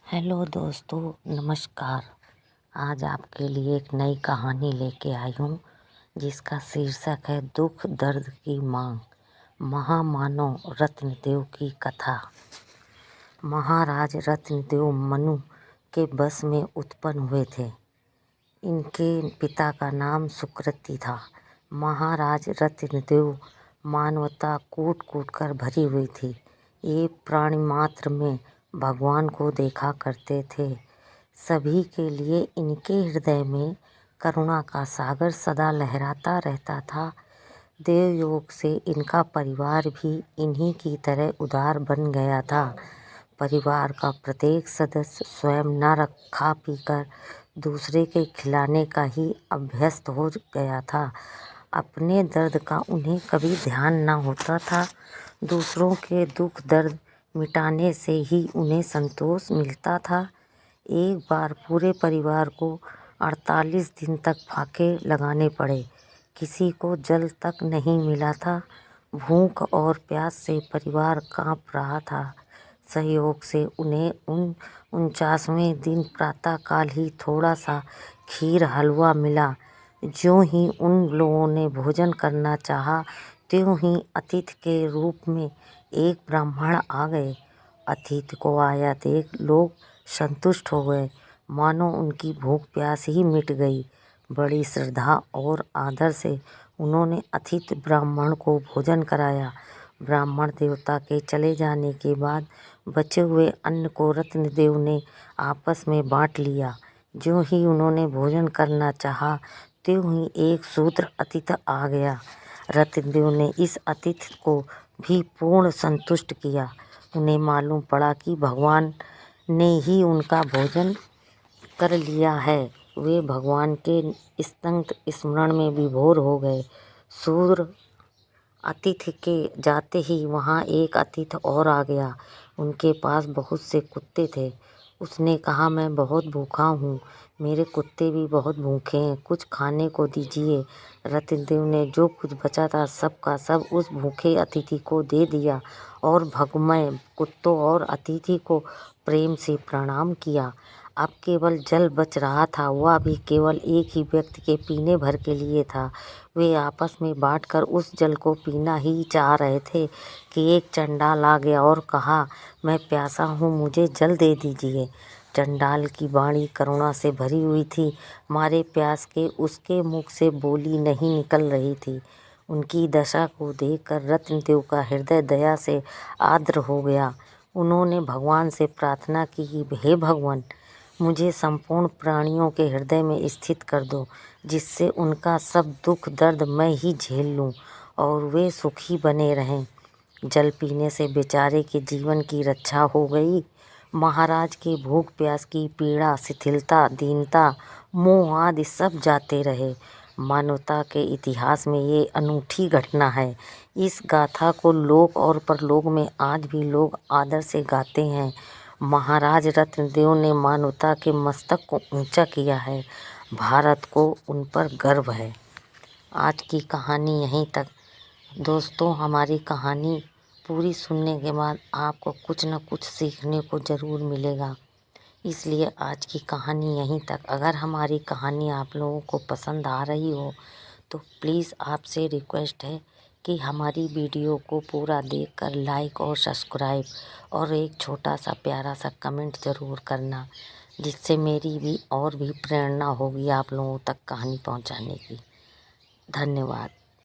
Hello दोस्तों, नमस्कार। आज आपके लिए एक नई कहानी लेके आई हूँ जिसका शीर्षक है दुख दर्द की मांग। महामानव रत्नदेव की कथा। महाराज रत्नदेव मनु के वश में उत्पन्न हुए थे। इनके पिता का नाम सुकृति था। महाराज रत्नदेव मानवता कूट कूट कर भरी हुई थी। ये प्राणी मात्र में भगवान को देखा करते थे। सभी के लिए इनके हृदय में करुणा का सागर सदा लहराता रहता था। देवयोग से इनका परिवार भी इन्हीं की तरह उदार बन गया था। परिवार का प्रत्येक सदस्य स्वयं न खा पीकर दूसरे के खिलाने का ही अभ्यस्त हो गया था। अपने दर्द का उन्हें कभी ध्यान न होता था। दूसरों के दुख दर्द मिटाने से ही उन्हें संतोष मिलता था। एक बार पूरे परिवार को 48 दिन तक फाके लगाने पड़े। किसी को जल तक नहीं मिला था। भूख और प्यास से परिवार कांप रहा था। सहयोग से उन्हें 49वें दिन प्रातःकाल ही थोड़ा सा खीर हलवा मिला। ज्यों ही उन लोगों ने भोजन करना चाहा, त्यों ही अतिथि के रूप में एक ब्राह्मण आ गए। अतिथि को आया देख लोग संतुष्ट हो गए, मानो उनकी भूख प्यास ही मिट गई। बड़ी श्रद्धा और आदर से उन्होंने अतिथि ब्राह्मण को भोजन कराया। ब्राह्मण देवता के चले जाने के बाद बचे हुए अन्न को रत्नदेव ने आपस में बांट लिया। ज्यों ही उन्होंने भोजन करना चाहा, त्यों ही एक शूद्र अतिथि आ गया। रत्नदेव ने इस अतिथि को भी पूर्ण संतुष्ट किया। उन्हें मालूम पड़ा कि भगवान ने ही उनका भोजन कर लिया है। वे भगवान के स्तुति स्मरण में विभोर हो गए। शूद्र अतिथि के जाते ही वहाँ एक अतिथि और आ गया। उनके पास बहुत से कुत्ते थे। उसने कहा, मैं बहुत भूखा हूँ, मेरे कुत्ते भी बहुत भूखे हैं, कुछ खाने को दीजिए। रत्नदेव ने जो कुछ बचा था सब का सब उस भूखे अतिथि को दे दिया और भगमय कुत्तों और अतिथि को प्रेम से प्रणाम किया। अब केवल जल बच रहा था, वह भी केवल एक ही व्यक्ति के पीने भर के लिए था। वे आपस में बांटकर उस जल को पीना ही चाह रहे थे कि एक चंडाल आ गया और कहा, मैं प्यासा हूँ, मुझे जल दे दीजिए। चंडाल की वाणी करुणा से भरी हुई थी, मारे प्यास के उसके मुख से बोली नहीं निकल रही थी। उनकी दशा को देखकर रत्नदेव का हृदय दया से आर्द्र हो गया। उन्होंने भगवान से प्रार्थना की कि हे भगवान, मुझे संपूर्ण प्राणियों के हृदय में स्थित कर दो, जिससे उनका सब दुख दर्द मैं ही झेल लूं और वे सुखी बने रहें। जल पीने से बेचारे के जीवन की रक्षा हो गई। महाराज के भूख प्यास की पीड़ा, शिथिलता, दीनता, मोह आदि सब जाते रहे। मानवता के इतिहास में ये अनूठी घटना है। इस गाथा को लोक और परलोक में आज भी लोग आदर से गाते हैं। महाराज रत्नदेव ने मानवता के मस्तक को ऊंचा किया है। भारत को उन पर गर्व है। आज की कहानी यहीं तक। दोस्तों, हमारी कहानी पूरी सुनने के बाद आपको कुछ न कुछ सीखने को ज़रूर मिलेगा, इसलिए आज की कहानी यहीं तक। अगर हमारी कहानी आप लोगों को पसंद आ रही हो तो प्लीज़ आपसे रिक्वेस्ट है कि हमारी वीडियो को पूरा देखकर लाइक और सब्सक्राइब और एक छोटा सा प्यारा सा कमेंट ज़रूर करना, जिससे मेरी भी और भी प्रेरणा होगी आप लोगों तक कहानी पहुंचाने की। धन्यवाद।